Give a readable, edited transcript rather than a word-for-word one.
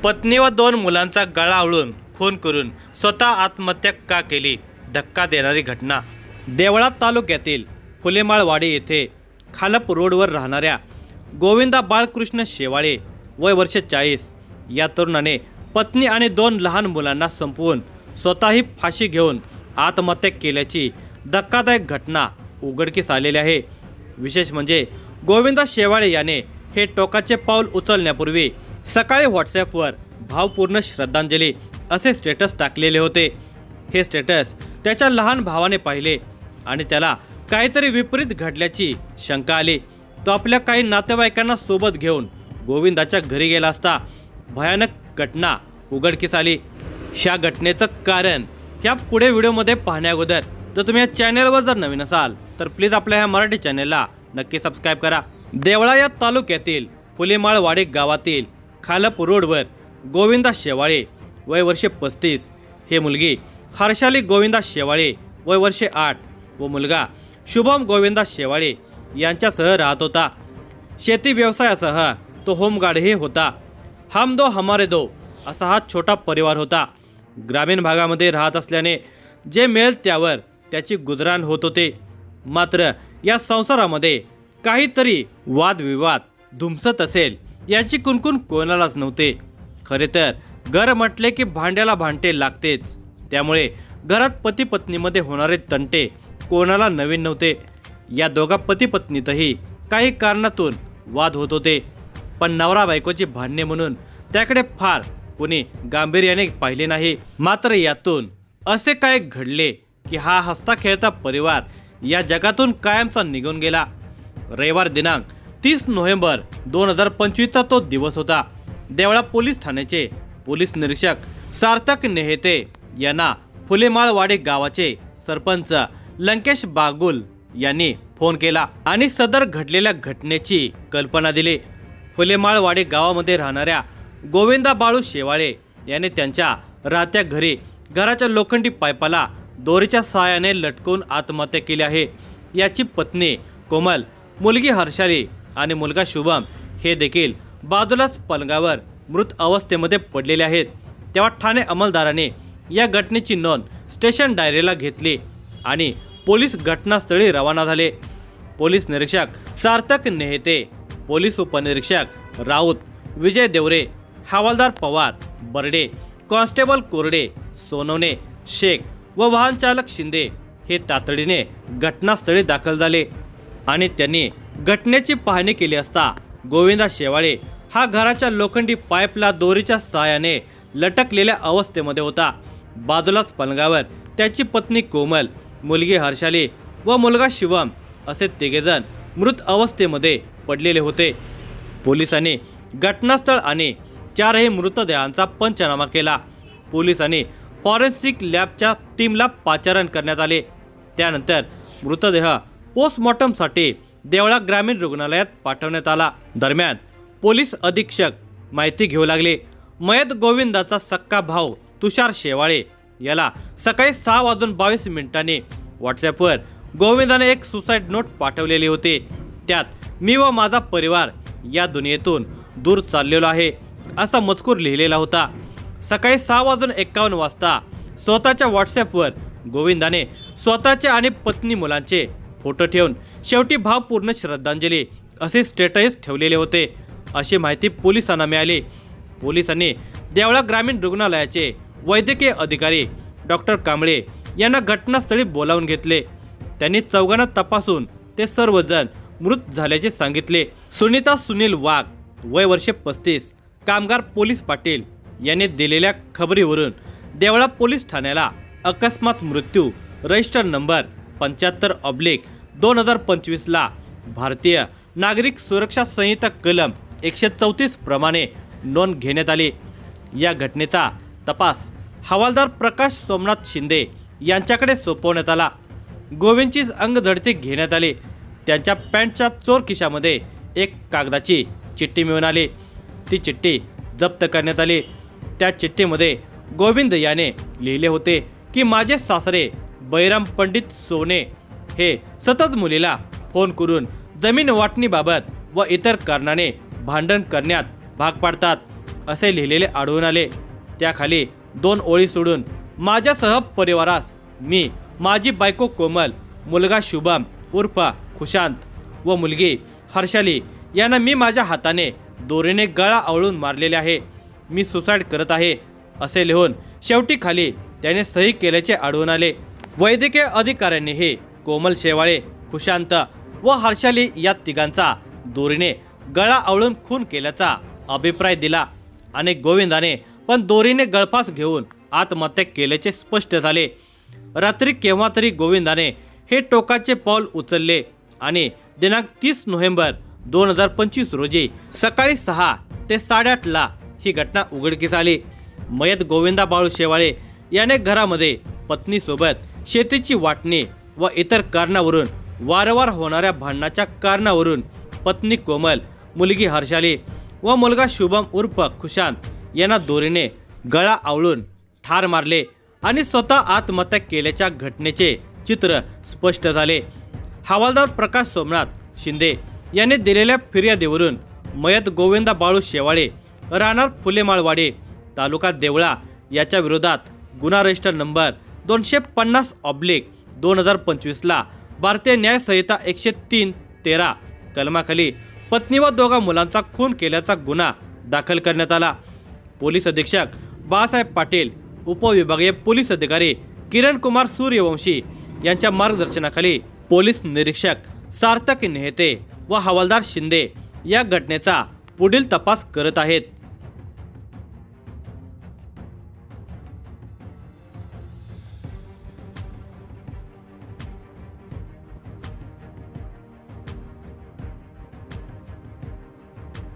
पत्नी व 2 मुलांचा गळा आवळून खून करून स्वतः आत्महत्या का केली? धक्का देणारी घटना देवळा तालुक्यातील फुलेमाळवाडी येथे खालप रोडवर राहणाऱ्या गोविंदा बाळकृष्ण शेवाळे वय वर्ष 40 या तरुणाने पत्नी आणि 2 लहान मुलांना संपवून स्वतःही फाशी घेऊन आत्महत्या केल्याची धक्कादायक घटना उघडकीस आलेली आहे। विशेष म्हणजे गोविंदा शेवाळे याने हे टोकाचे पाऊल उचलण्यापूर्वी सकाळी व्हॉट्सॲपवर भावपूर्ण श्रद्धांजली असे स्टेटस टाकलेले होते। हे स्टेटस त्याच्या लहान भावाने पाहिले आणि त्याला काहीतरी विपरीत घडल्याची शंका आली। तो आपल्या काही नातेवाईकांना सोबत घेऊन गोविंदाच्या घरी गेला असता भयानक घटना उघडकीस आली। ह्या घटनेचं कारण ह्या पुढे व्हिडिओमध्ये पाहण्याअगोदर जर तुम्ही या चॅनलवर जर नवीन असाल तर प्लीज आपल्या ह्या मराठी चॅनलला नक्की सबस्क्राइब करा। देवळा या तालुक्यातील फुलेमाळवाडी गावातील खालप रोडवर गोविंदा शेवाळे वय वर्ष 35 हे मुलगी हर्षाली गोविंदा शेवाळे वय वर्ष 8 व मुलगा शुभम गोविंदा शेवाळे यांच्यासह राहत होता। शेती व्यवसायासह तो होमगार्डही होता। हम दो हमारे दो असा हा छोटा परिवार होता। ग्रामीण भागामध्ये राहत असल्याने जे मिळेल त्यावर त्याची गुजराण होत होते। मात्र या संसारामध्ये काहीतरी वादविवाद धुमसत असेल याची कुणकुण कोणालाच नव्हते। खरे तर घर म्हटले की भांड्याला भांडे लागतेच, त्यामुळे घरात पती पत्नीमध्ये होणारे तंटे कोणाला नवीन नव्हते। या दोघा पती पत्नीतही काही कारणातून वाद होत होते, पण नवरा बायकोची भांडणे म्हणून त्याकडे फार कोणी गांभीर्याने पाहिले नाही। मात्र यातून असे काय घडले की हा हसता खेळता परिवार या जगातून कायमचा निघून गेला। रविवार दिनांक 30 नोव्हेंबर 2025 चा तो दिवस होता। देवळा पोलीस ठाण्याचे पोलीस निरीक्षक सार्थक नेहेते यांना फुलेमाळवाडी गावाचे सरपंच लंकेश बागुल यांनी फोन केला आणि सदर घडलेल्या घटनेची कल्पना दिली। फुलेमाळवाडी गावामध्ये राहणाऱ्या गोविंदा बाळू शेवाळे याने त्यांच्या राहत्या घरी घराच्या लोखंडी पाईपाला दोरीच्या सहाय्याने लटकवून आत्महत्या केली आहे। याची पत्नी कोमल, मुलगी हर्षाली आणि मुलगा शुभम हे देखील बाजूलाच पलंगावर मृत अवस्थेमध्ये पडलेले आहेत। तेव्हा ठाणे अंमलदाराने या घटनेची नोंद स्टेशन डायरीला घेतली आणि पोलीस घटनास्थळी रवाना झाले। पोलीस निरीक्षक सार्थक नेहेते, पोलीस उपनिरीक्षक राऊत, विजय देवरे, हवालदार पवार, बर्डे, कॉन्स्टेबल कोरडे, सोनवणे, शेख व वाहन चालक शिंदे हे तातडीने घटनास्थळी दाखल झाले आणि त्यांनी घटनेची पाहणी केली असता गोविंदा शेवाळे हा घराच्या लोखंडी पाईपला दोरीच्या सहाय्याने लटकलेल्या अवस्थेमध्ये होता। बाजूलाच पलंगावर त्याची पत्नी कोमल, मुलगी हर्षाली व मुलगा शिवम असे तिघेजण मृत अवस्थेमध्ये पडलेले होते। पोलिसांनी घटनास्थळ आणि 4 मृतदेहांचा पंचनामा केला। पोलिसांनी फॉरेन्सिक लॅबच्या टीमला पाचारण करण्यात आले। त्यानंतर मृतदेह पोस्टमॉर्टमसाठी देवळा ग्रामीण रुग्णालयात पाठवण्यात आला। दरम्यान पोलीस अधीक्षक माहिती घेऊ लागले। मयत गोविंदाचा सक्का भाऊ तुषार शेवाळे याला सकाळी 6:22 व्हॉट्सॲपवर गोविंदाने एक सुसाईड नोट पाठवलेली होती। त्यात मी व माझा परिवार या दुनियेतून दूर चाललेलो आहे असा मजकूर लिहिलेला होता। सकाळी 6:51 स्वतःच्या व्हॉट्सॲपवर गोविंदाने स्वतःचे आणि पत्नी मुलांचे फोटो ठेवून शेवटी भावपूर्ण श्रद्धांजली असे स्टेटस ठेवलेले होते, अशी माहिती पोलिसांना मिळाली। पोलिसांनी देवळा ग्रामीण रुग्णालयाचे वैद्यकीय अधिकारी डॉक्टर कांबळे यांना घटनास्थळी बोलावून घेतले। त्यांनी चौघांना तपासून ते सर्वजण मृत झाल्याचे सांगितले। सुनीता सुनील वाघ वय वर्ष 35 कामगार पोलीस पाटील यांनी दिलेल्या खबरीवरून देवळा पोलीस ठाण्याला अकस्मात मृत्यू रजिस्टर नंबर 75/2025 ला भारतीय नागरिक सुरक्षा संहिता कलम 134 प्रमाणे नोंद घेण्यात आली। या घटनेचा तपास हवालदार प्रकाश सोमनाथ शिंदे यांच्याकडे सोपवण्यात आला। गोविंदची अंगझडती घेण्यात आली। त्यांच्या पॅन्टच्या चोर खिशामध्ये एक कागदाची चिठ्ठी मिळून आली। ती चिठ्ठी जप्त करण्यात आली। त्या चिठ्ठीमध्ये गोविंद याने लिहिले होते की माझे सासरे बैराम पंडित सोने हे सतत मुलीला फोन करून जमीन वाटणीबाबत व इतर कारणाने भांडण करण्यात भाग पाडतात असे लिहिलेले आढळून आले। त्याखाली 2 ओळी सोडून माझ्यासह परिवारास मी, माझी बायको कोमल, मुलगा शुभम उर्फ खुशांत व मुलगी हर्षाली यांना मी माझ्या हाताने दोरीने गळा आवळून मारलेले आहे। मी सुसाईड करत आहे असे लिहून शेवटी खाली त्याने सही केल्याचे आढळून आले। वैद्यकीय अधिकाऱ्यांनीही कोमल शेवाळे, खुशांत व हर्षाली या तिघांचा दोरीने गळा आवळून खून केल्याचा अभिप्राय दिला आणि गोविंदाने पण दोरीने गळफास घेऊन आत्महत्या केल्याचे स्पष्ट झाले। रात्री केव्हा तरी गोविंदाने हे टोकाचे पाऊल उचलले आणि दिनांक 30 नोव्हेंबर 2025 रोजी सकाळी 6 ते 8:30 ला ही घटना उघडकीस आली। मयत गोविंदा बाळू शेवाळे याने घरामध्ये पत्नीसोबत शेतीची वाटणी व इतर कारणावरून वारंवार होणाऱ्या भांडणाच्या कारणावरून पत्नी कोमल, मुलगी हर्षाली व मुलगा शुभम उर्फ खुशांत यांना दोरीने गळा आवळून ठार मारले आणि स्वतः आत्महत्या केल्याच्या घटनेचे चित्र स्पष्ट झाले। हवालदार प्रकाश सोमनाथ शिंदे यांनी दिलेल्या फिर्यादीवरून मयत गोविंदा बाळू शेवाळे राहणार फुलेमाळवाडी तालुका देवळा याच्या विरोधात गुन्हा रजिस्टर नंबर 250/2025 ला भारतीय न्याय संहिता 103-13 कलमाखाली पत्नी व 2 मुलांचा खून केल्याचा गुन्हा दाखल करण्यात आला। पोलीस अधीक्षक बाळासाहेब पाटील, उपविभागीय पोलीस अधिकारी किरण कुमार सूर्यवंशी यांच्या मार्गदर्शनाखाली पोलीस निरीक्षक सार्थक नेहते व हवालदार शिंदे या घटनेचा पुढील तपास करत आहेत।